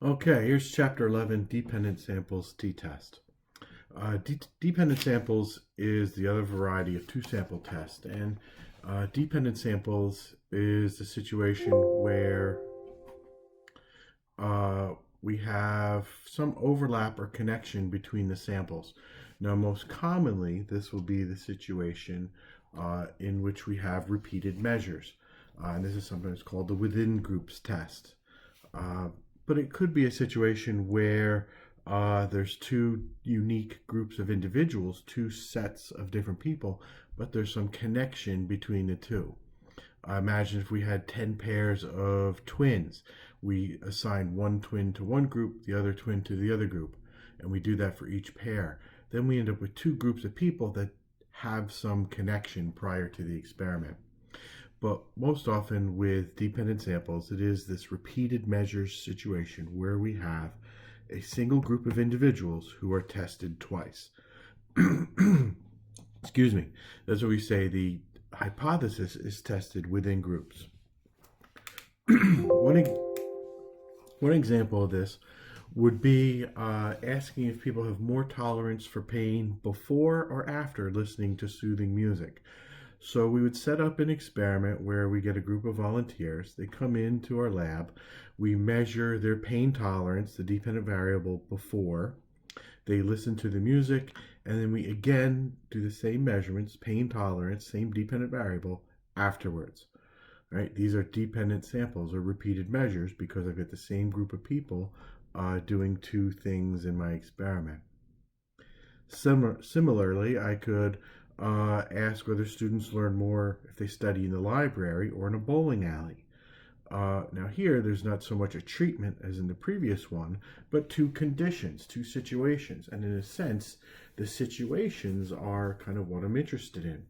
Okay, here's chapter 11, dependent samples t-test. Dependent samples is the other variety of two-sample test, and dependent samples is the situation where uh, we have some overlap or connection between the samples. Now, most commonly, this will be the situation in which we have repeated measures, and this is sometimes called the within groups test. Uh, but it could be a situation where there's two unique groups of individuals, two sets of different people, but there's some connection between the two. Imagine if we had 10 pairs of twins. We assign one twin to one group, the other twin to the other group, and we do that for each pair. Then we end up with two groups of people that have some connection prior to the experiment. But most often with dependent samples, it is this repeated measures situation where we have a single group of individuals who are tested twice. Excuse me. That's what we say the hypothesis is tested within groups. one, one example of this would be asking if people have more tolerance for pain before or after listening to soothing music. So we would set up an experiment where we get a group of volunteers. They come into our lab. We measure their pain tolerance, the dependent variable, before. They listen to the music, and then we again do the same measurements, pain tolerance, same dependent variable, afterwards. Right? These are dependent samples or repeated measures because I've got the same group of people doing two things in my experiment. Similarly, I could ask whether students learn more if they study in the library or in a bowling alley. Now here, there's not so much a treatment as in the previous one, but two conditions, two situations. And in a sense, the situations are kind of what I'm interested in.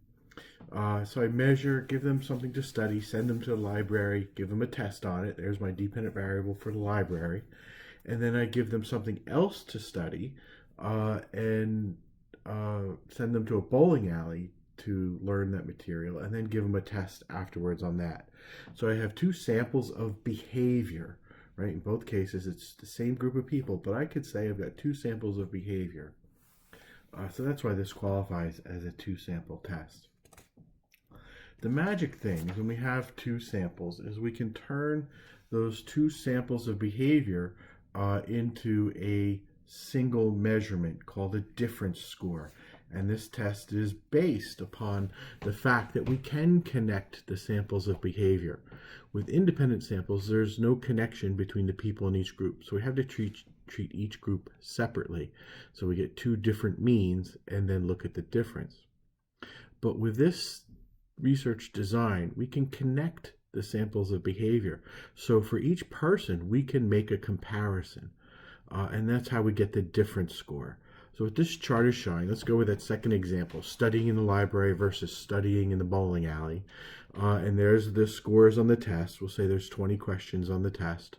So I measure, give them something to study, send them to the library, give them a test on it. There's my dependent variable for the library. And then I give them something else to study and send them to a bowling alley to learn that material, and then give them a test afterwards on that. So I have two samples of behavior, right? In both cases, it's the same group of people, but I could say I've got two samples of behavior. So that's why this qualifies as a two-sample test. The magic thing when we have two samples is we can turn those two samples of behavior into a single measurement called a difference score. And this test is based upon the fact that we can connect the samples of behavior. With independent samples, there's no connection between the people in each group. So we have to treat each group separately. So we get two different means and then look at the difference. But with this research design, we can connect the samples of behavior. So for each person, we can make a comparison. And that's how we get the difference score. So what this chart is showing, let's go with that second example, studying in the library versus studying in the bowling alley. And there's the scores on the test. We'll say there's 20 questions on the test.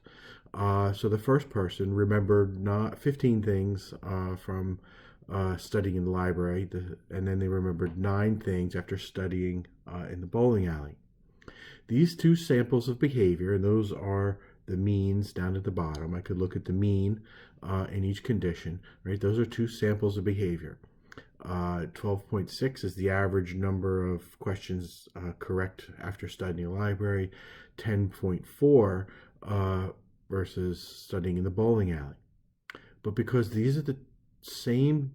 So the first person remembered 15 things from studying in the library, and then they remembered 9 things after studying in the bowling alley. These two samples of behavior, and those are the means down at the bottom. I could look at the mean in each condition, right? Those are two samples of behavior. 12.6 is the average number of questions correct after studying in the library. 10.4 versus studying in the bowling alley. But because these are the same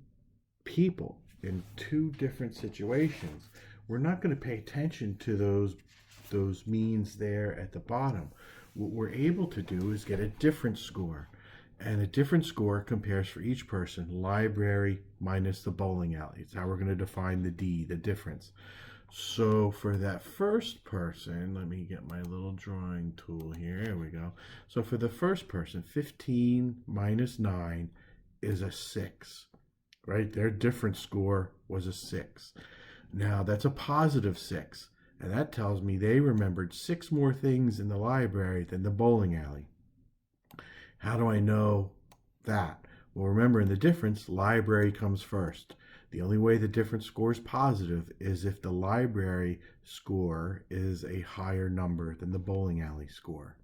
people in two different situations, we're not going to pay attention to those means there at the bottom. What we're able to do is get a difference score. And a difference score compares for each person, library minus the bowling alley. It's how we're going to define the D, the difference. So for that first person, let me get my little drawing tool here. There we go. So for the first person, 15 minus 9 is a 6, right? Their difference score was a 6. Now that's a positive 6. And that tells me they remembered 6 more things in the library than the bowling alley. How do I know that? Well, remember in the difference, library comes first. The only way the difference score is positive is if the library score is a higher number than the bowling alley score.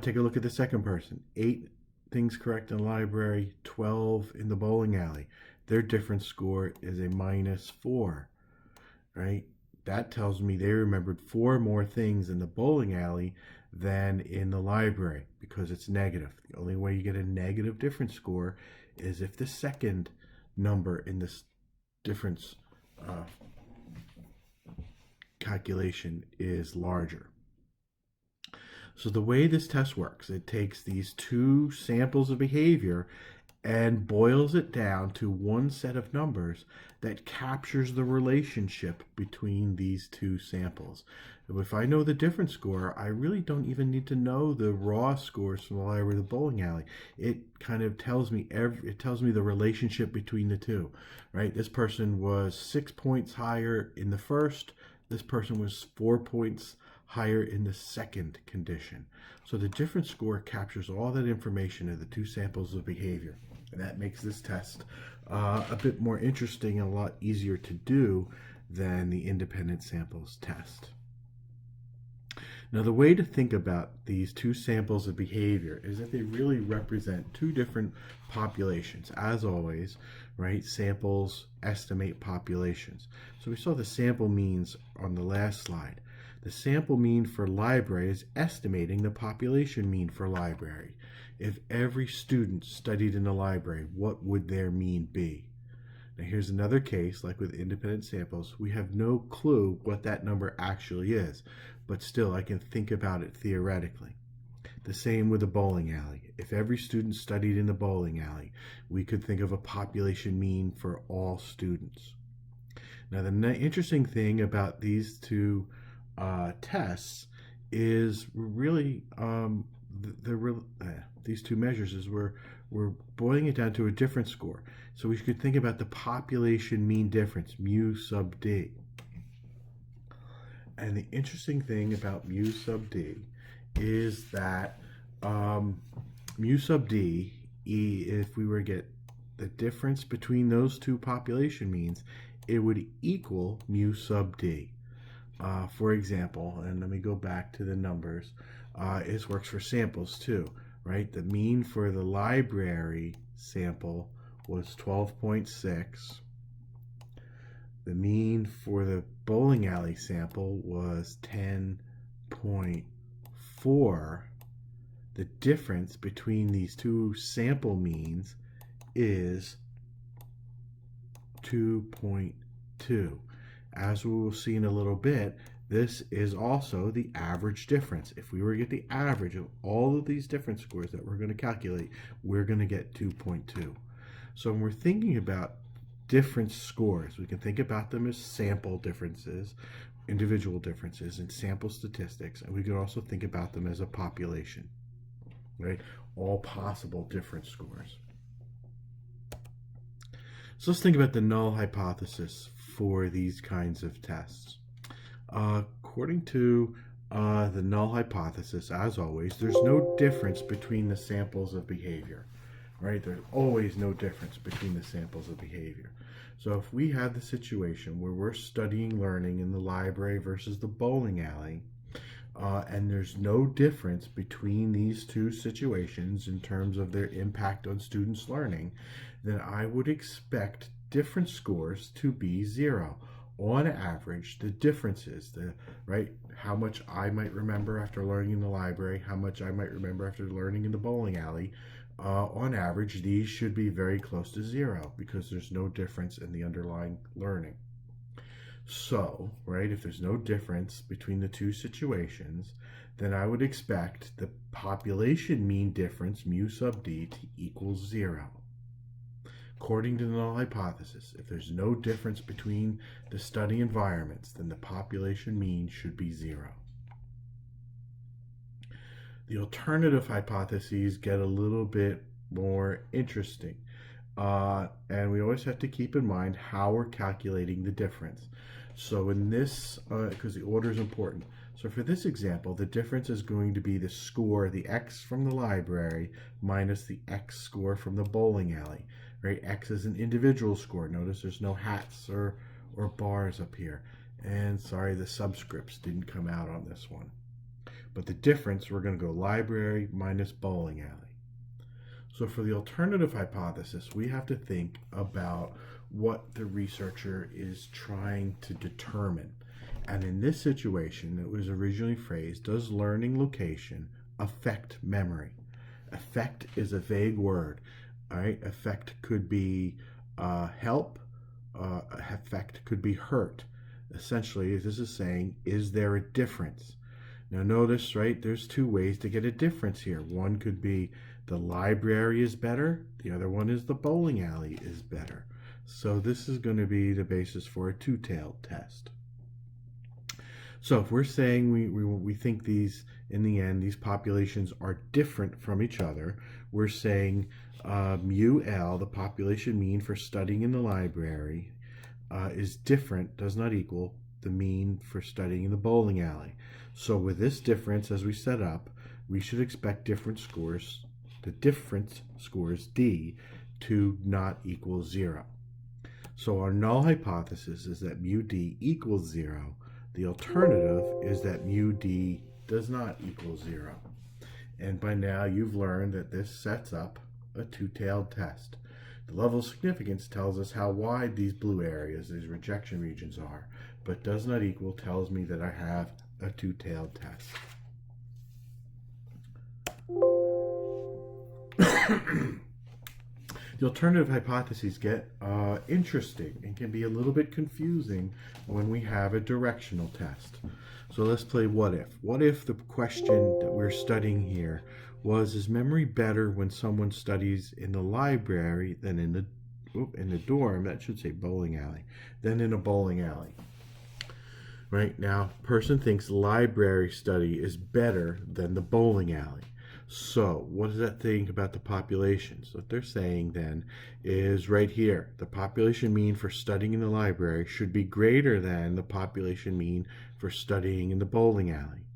Take a look at the second person. 8 things correct in the library, 12 in the bowling alley. Their difference score is a -4, right? That tells me they remembered 4 more things in the bowling alley than in the library because it's negative. The only way you get a negative difference score is if the second number in this difference uh, calculation is larger. So the way this test works, it takes these 2 samples of behavior and boils it down to one set of numbers that captures the relationship between these 2 samples. If I know the difference score, I really don't even need to know the raw scores from the library or the bowling alley. It kind of tells me the relationship between the two, right? This person was 6 points higher in the first. This person was 4 points higher in the second condition. So the difference score captures all that information in the 2 samples of behavior. And that makes this test a bit more interesting and a lot easier to do than the independent samples test. Now, the way to think about these 2 samples of behavior is that they really represent 2 different populations. As always, right, samples estimate populations. So we saw the sample means on the last slide. The sample mean for library is estimating the population mean for library. If every student studied in the library, what would their mean be? Now here's another case, like with independent samples, we have no clue what that number actually is, but still I can think about it theoretically. The same with the bowling alley. If every student studied in the bowling alley, we could think of a population mean for all students. Now the interesting thing about these 2 tests is really these 2 measures is we're boiling it down to a difference score. So we could think about the population mean difference, mu sub d. And the interesting thing about mu sub d is that mu sub d, if we were to get the difference between those 2 population means, it would equal mu sub d. For example, and let me go back to the numbers, this works for samples too, right? The mean for the library sample was 12.6. The mean for the bowling alley sample was 10.4. The difference between these 2 sample means is 2.2. As we will see in a little bit, this is also the average difference. If we were to get the average of all of these difference scores that we're going to calculate, we're going to get 2.2. So when we're thinking about difference scores, we can think about them as sample differences, individual differences, and sample statistics, and we can also think about them as a population, right? All possible difference scores. So let's think about the null hypothesis for these kinds of tests. According to the null hypothesis, as always, there's no difference between the samples of behavior, right? There's always no difference between the samples of behavior. So if we have the situation where we're studying learning in the library versus the bowling alley, and there's no difference between these 2 situations in terms of their impact on students' learning, then I would expect difference scores to be 0. On average, the differences, right, how much I might remember after learning in the library, how much I might remember after learning in the bowling alley, on average, these should be very close to 0 because there's no difference in the underlying learning. So, right, if there's no difference between the 2 situations, then I would expect the population mean difference, mu sub d, to equal 0. According to the null hypothesis, if there's no difference between the study environments, then the population mean should be 0. The alternative hypotheses get a little bit more interesting. And we always have to keep in mind how we're calculating the difference. So in this, because the order is important. So for this example, the difference is going to be the score, the X from the library minus the X score from the bowling alley. Right? X is an individual score. Notice there's no hats or bars up here. And sorry, the subscripts didn't come out on this one. But the difference, we're going to go library minus bowling alley. So for the alternative hypothesis, we have to think about what the researcher is trying to determine. And in this situation, it was originally phrased, does learning location affect memory? Affect is a vague word. All right, affect could be help, affect could be hurt. Essentially, this is saying, is there a difference? Now notice, right, there's two ways to get a difference here. One could be the library is better. The other one is the bowling alley is better. So this is going to be the basis for a two-tailed test. So if we're saying we think these, in the end, these populations are different from each other, we're saying mu L, the population mean for studying in the library, is different, does not equal the mean for studying in the bowling alley. So with this difference, as we set up, we should expect different scores, the difference scores D, to not equal 0. So our null hypothesis is that mu D equals 0. The alternative is that mu D does not equal 0. And by now you've learned that this sets up a two-tailed test. The level of significance tells us how wide these blue areas, these rejection regions are, but does not equal tells me that I have a two-tailed test. The alternative hypotheses get interesting and can be a little bit confusing when we have a directional test. So let's play what if. What if the question that we're studying here was, is memory better when someone studies in the library than in the dorm, that should say bowling alley, than in a bowling alley? Right now, person thinks library study is better than the bowling alley. So what does that think about the populations? What they're saying then is right here, the population mean for studying in the library should be greater than the population mean for studying in the bowling alley.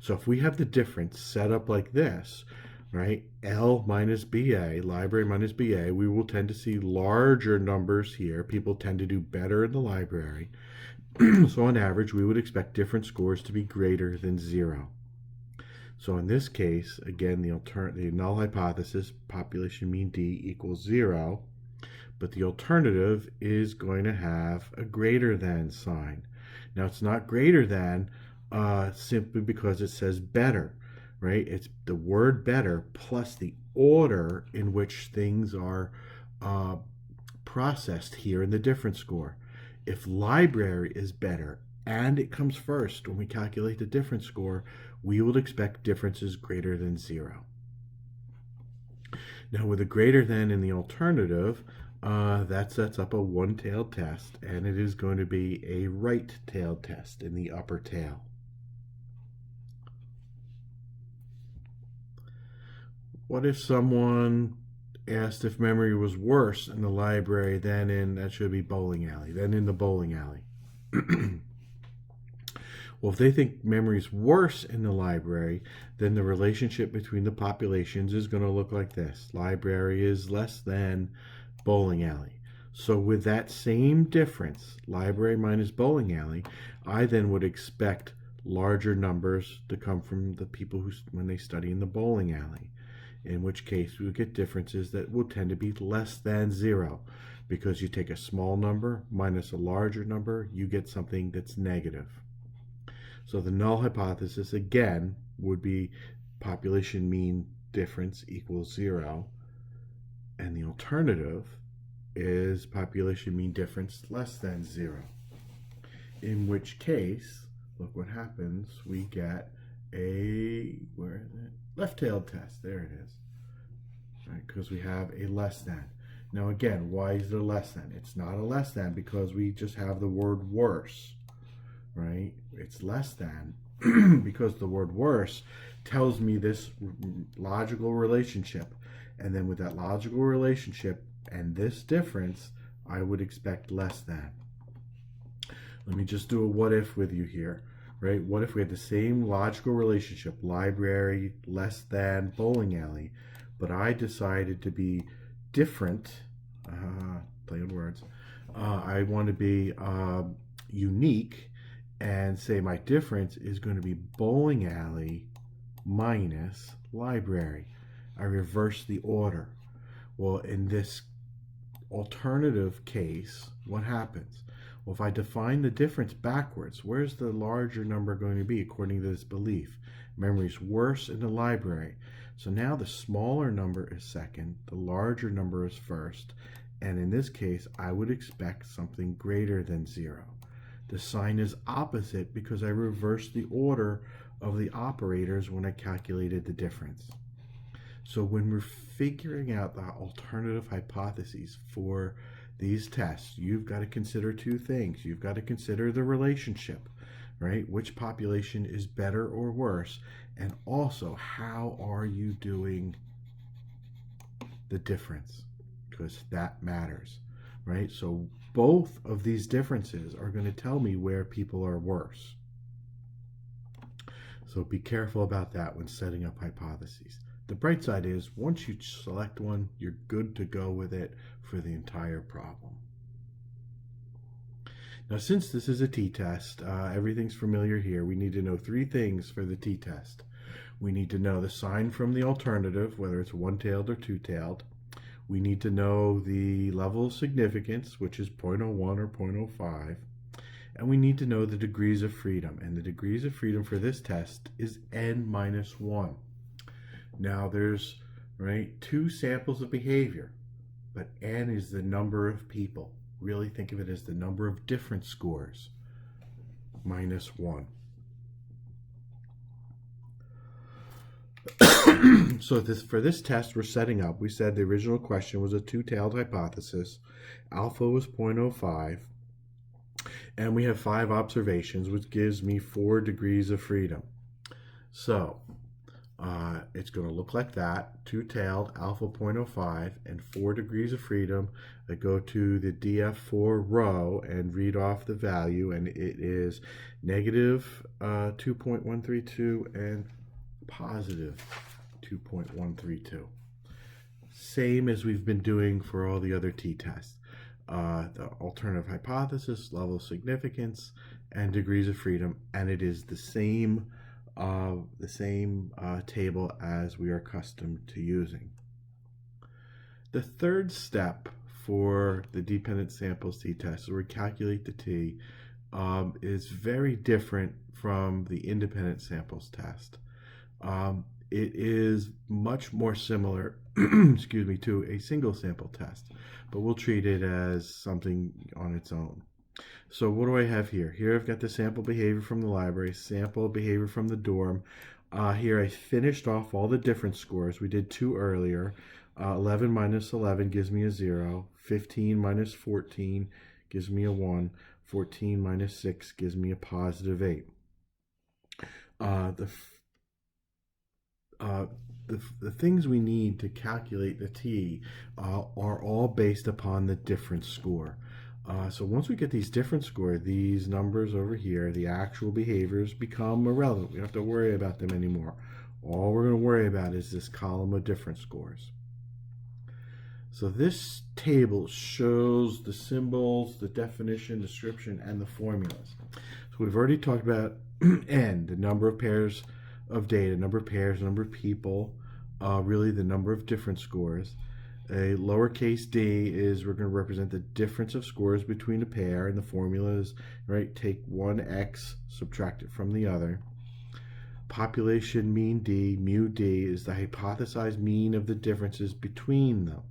So if we have the difference set up like this, right, L minus BA, library minus BA, we will tend to see larger numbers here. People tend to do better in the library. So on average, we would expect different scores to be greater than 0. So in this case, again, the null hypothesis, population mean D equals 0, but the alternative is going to have a greater than sign. Now it's not greater than simply because it says better, right? It's the word better plus the order in which things are processed here in the difference score. If library is better and it comes first when we calculate the difference score, we will expect differences greater than 0. Now with a greater than in the alternative, that sets up a one-tailed test, and it is going to be a right-tailed test in the upper tail. What if someone asked if memory was worse in the library than in, that should be bowling alley, than in the bowling alley? Well, if they think memory is worse in the library, then the relationship between the populations is going to look like this. Library is less than bowling alley. So with that same difference, library minus bowling alley, I then would expect larger numbers to come from the people who, when they study in the bowling alley, in which case we would get differences that will tend to be less than 0. Because you take a small number minus a larger number, you get something that's negative. So the null hypothesis, again, would be population mean difference equals 0. And the alternative is population mean difference less than 0. In which case, look what happens. We get a, where is it? Left-tailed test. There it is. Right, because we have a less than. Now again, why is there less than? It's not a less than because we just have the word worse. Right? It's less than because the word worse tells me this logical relationship. And then with that logical relationship and this difference, I would expect less than. Let me just do a what if with you here. Right? What if we had the same logical relationship, library less than bowling alley, but I decided to be different, play on words, I want to be unique and say my difference is going to be bowling alley minus library. I reverse the order. Well, in this alternative case, what happens? Well, if I define the difference backwards, where's the larger number going to be according to this belief? Memory's worse in the library. So now the smaller number is second, the larger number is first, and in this case, I would expect something greater than 0. The sign is opposite because I reversed the order of the operators when I calculated the difference. So when we're figuring out the alternative hypotheses for these tests, you've got to consider two things. You've got to consider the relationship, right? Which population is better or worse? And also, how are you doing the difference? Because that matters, right? So both of these differences are going to tell me where people are worse. So be careful about that when setting up hypotheses. The bright side is once you select one, you're good to go with it for the entire problem. Now, since this is a t-test, everything's familiar here. We need to know 3 things for the t-test. We need to know the sign from the alternative, whether it's one-tailed or two-tailed. We need to know the level of significance, which is 0.01 or 0.05. And we need to know the degrees of freedom. And the degrees of freedom for this test is n-1. Now there's 2 samples of behavior, but n is the number of people. Really think of it as the number of different scores, -1. So for this test we're setting up, we said the original question was a two-tailed hypothesis. Alpha was 0.05. And we have 5 observations, which gives me 4 degrees of freedom. So it's going to look like that, two-tailed, alpha 0.05, and 4 degrees of freedom. I go to the DF4 row and read off the value, and it is negative 2.132 and positive 2.132. Same as we've been doing for all the other t-tests. The alternative hypothesis, level of significance, and degrees of freedom, and it is the same table as we are accustomed to using. The third step for the dependent samples t-test, where we calculate the t, is very different from the independent samples test. It is much more similar excuse me, to a single sample test, but we'll treat it as something on its own. So what do I have here? Here I've got the sample behavior from the library, sample behavior from the dorm. Here I finished off all the different scores. We did 2 earlier. 11 minus 11 gives me a 0. 15 minus 14 gives me a 1. 14 minus 6 gives me a positive 8. The things we need to calculate the t are all based upon the difference score. So once we get these difference score, these numbers over here, the actual behaviors, become irrelevant. We don't have to worry about them anymore. All we're going to worry about is this column of difference scores. So this table shows the symbols, the definition, description, and the formulas. So we've already talked about n, the number of pairs of data, number of pairs, number of people, really the number of different scores. A lowercase d is we're going to represent the difference of scores between a pair, and the formula is, take one x, subtract it from the other. Population mean d, mu d, is the hypothesized mean of the differences between them,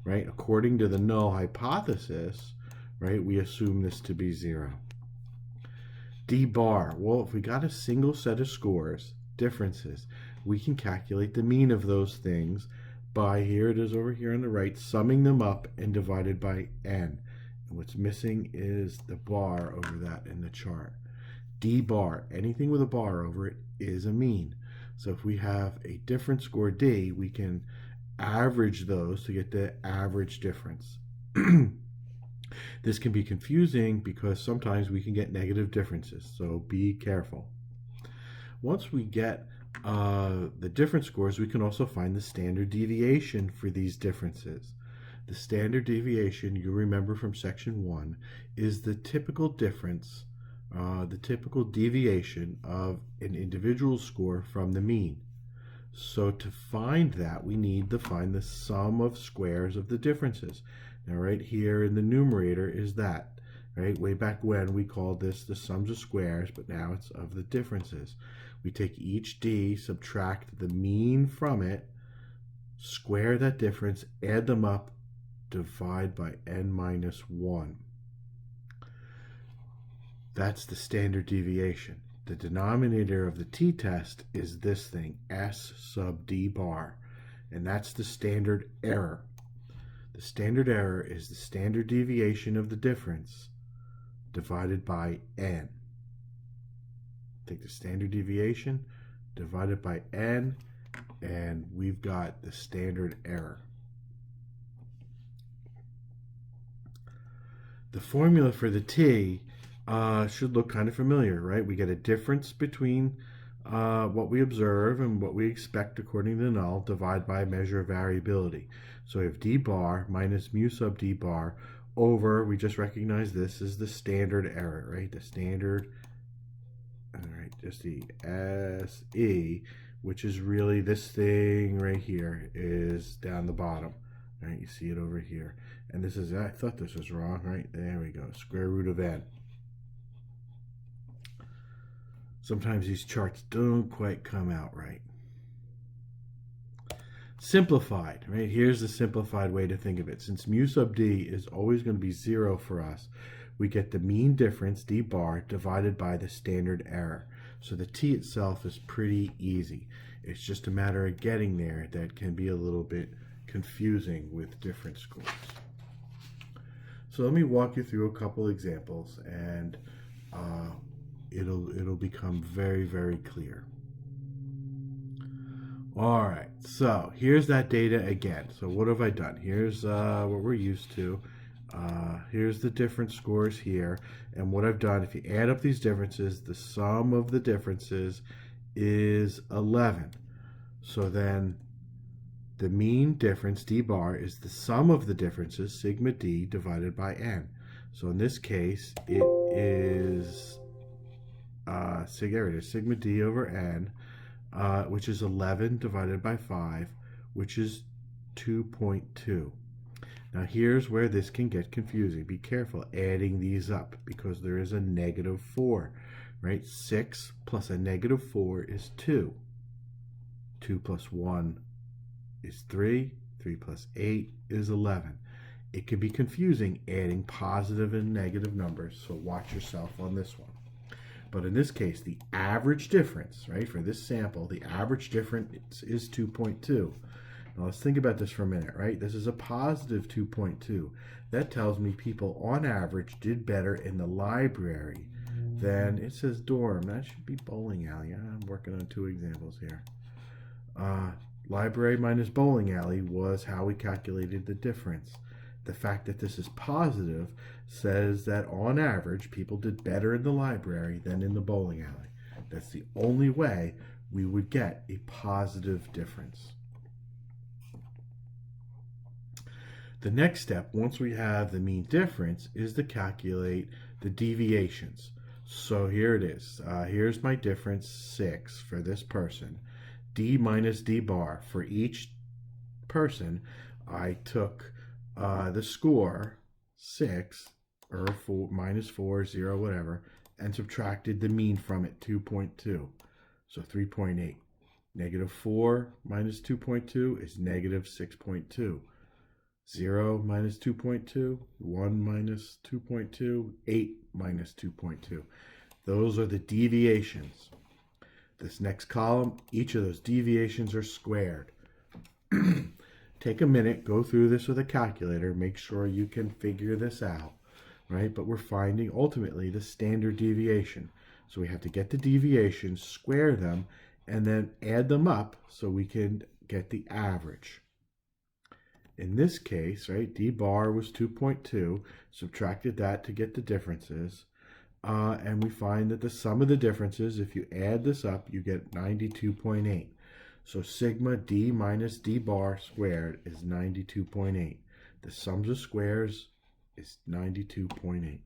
According to the null hypothesis, we assume this to be 0. D bar, well, if we got a single set of scores, differences, we can calculate the mean of those things by, here it is over here on the right, summing them up and divided by n. And what's missing is the bar over that in the chart. D bar, anything with a bar over it, is a mean. So if we have a difference score d, we can average those to get the average difference. This can be confusing because sometimes we can get negative differences, so be careful. Once we get the difference scores, we can also find the standard deviation for these differences. The standard deviation, you remember from section 1, is the typical difference, the typical deviation of an individual score from the mean. So to find that, we need to find the sum of squares of the differences. Now right here in the numerator is that. Right? Way back when we called this the sums of squares, but now it's of the differences. We take each d, subtract the mean from it, square that difference, add them up, divide by n minus 1. That's the standard deviation. The denominator of the t-test is this thing, s sub d bar, and that's the standard error. The standard error is the standard deviation of the difference divided by n. Take the standard deviation divided by n, and we've got the standard error. The formula for the t should look kind of familiar, right? We get a difference between what we observe and what we expect according to null, divide by a measure of variability. So we have d bar minus mu sub d bar over, we just recognize this is the standard error, right? The standard, all right, just the SE, which is really this thing right here, is down the bottom. All right, you see it over here. And this is, I thought this was wrong, right? There we go, square root of n. Sometimes these charts don't quite come out right. Simplified, right? Here's the simplified way to think of it. Since mu sub d is always going to be 0 for us, we get the mean difference, d bar, divided by the standard error. So the t itself is pretty easy. It's just a matter of getting there that can be a little bit confusing with different scores. So let me walk you through a couple examples, and it'll become very, very clear. All right, so here's that data again. So what have I done? Here's what we're used to. Here's the different scores here. And what I've done, if you add up these differences, the sum of the differences is 11. So then the mean difference, d bar, is the sum of the differences, sigma d, divided by n. So in this case, it is sigma d over n, which is 11 divided by 5, which is 2.2. Now here's where this can get confusing. Be careful adding these up because there is a negative 4, right? 6 plus a negative 4 is 2. 2 plus 1 is 3. 3 plus 8 is 11. It can be confusing adding positive and negative numbers, so watch yourself on this one. But in this case, the average difference, right, for this sample, the average difference is 2.2. Now let's think about this for a minute, right? This is a positive 2.2. That tells me people on average did better in the library than, it says dorm. That should be bowling alley. I'm working on 2 examples here. Library minus bowling alley was how we calculated the difference. The fact that this is positive says that on average, people did better in the library than in the bowling alley. That's the only way we would get a positive difference. The next step, once we have the mean difference, is to calculate the deviations. So here it is. Here's my difference, 6 for this person. D minus D bar. For each person, I took the score, 6, or 4, minus 4, 0, whatever, and subtracted the mean from it, 2.2. So 3.8. Negative 4 minus 2.2 is negative 6.2. 0 minus 2.2, 1 minus 2.2, 8 minus 2.2. Those are the deviations. This next column, each of those deviations are squared. Take a minute, go through this with a calculator, make sure you can figure this out, right? But we're finding ultimately the standard deviation. So we have to get the deviations, square them, and then add them up so we can get the average. In this case, right, D bar was 2.2, subtracted that to get the differences, and we find that the sum of the differences, if you add this up, you get 92.8. So sigma D minus D bar squared is 92.8. The sums of squares is 92.8.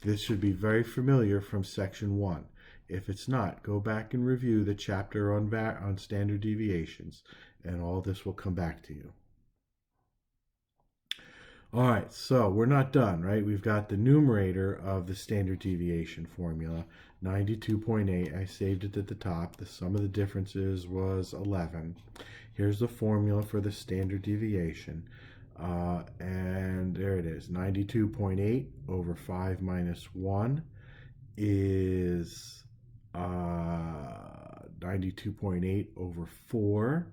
This should be very familiar from section 1. If it's not, go back and review the chapter on standard deviations, and all this will come back to you. All right, so we're not done, right? We've got the numerator of the standard deviation formula, 92.8. I saved it at the top. The sum of the differences was 11. Here's the formula for the standard deviation. And there it is. 92.8 over 5 minus 1 is 92.8 over 4.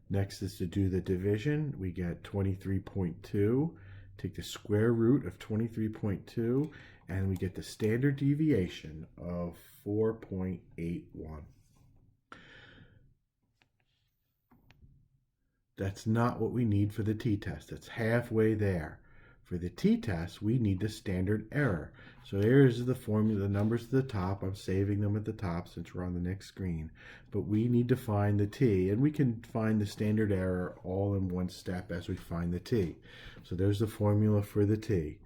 Next is to do the division. We get 23.2. Take the square root of 23.2, and we get the standard deviation of 4.81. That's not what we need for the t-test. It's halfway there. For the t-test, we need the standard error. So here's the formula, the numbers at the top. I'm saving them at the top since we're on the next screen. But we need to find the t, and we can find the standard error all in one step as we find the t. So there's the formula for the t.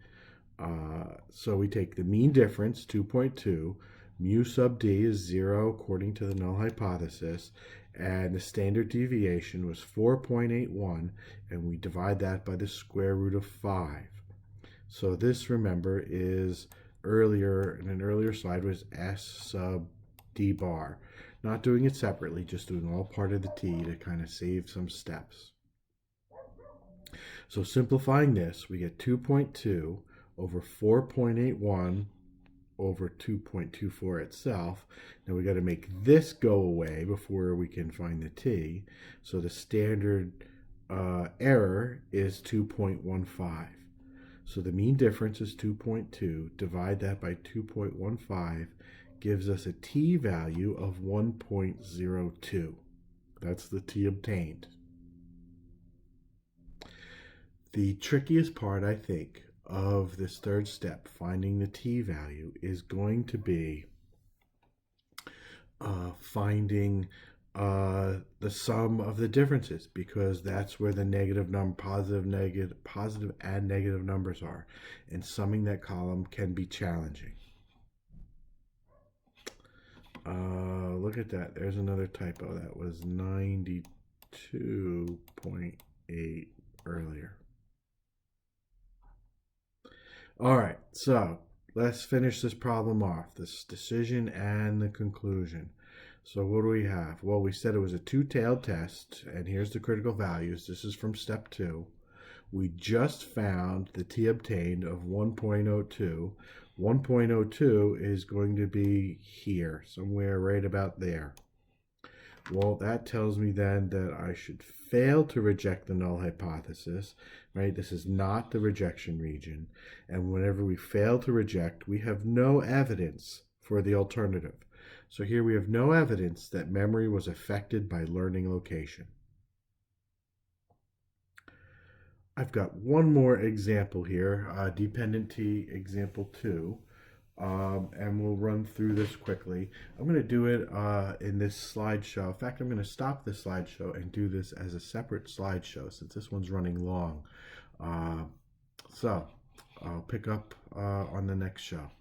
So we take the mean difference, 2.2. Mu sub d is 0 according to the null hypothesis, and the standard deviation was 4.81, and we divide that by the square root of 5. So this, remember, is earlier, in an earlier slide, was s sub d bar. Not doing it separately, just doing all part of the t to kind of save some steps. So simplifying this, we get 2.2 over 4.81 over 2.24 itself. Now we got to make this go away before we can find the t. So the standard error is 2.15. So the mean difference is 2.2. Divide that by 2.15 gives us a t value of 1.02. That's the t obtained. The trickiest part, I think, of this third step, finding the t value, is going to be finding the sum of the differences, because that's where the positive and negative numbers are, and summing that column can be challenging. Look at that. There's another typo. That was 92.8 earlier. All right, so let's finish this problem off, this decision and the conclusion. So what do we have? Well, we said it was a two-tailed test, and here's the critical values. This is from step 2. We just found the t obtained of 1.02. 1.02 is going to be here, somewhere right about there. Well, that tells me then that I should fail to reject the null hypothesis, right? This is not the rejection region. And whenever we fail to reject, we have no evidence for the alternative. So here we have no evidence that memory was affected by learning location. I've got one more example here, dependent t example 2. And we'll run through this quickly. I'm going to do it in this slideshow. In fact, I'm going to stop the slideshow and do this as a separate slideshow since this one's running long. So I'll pick up on the next show.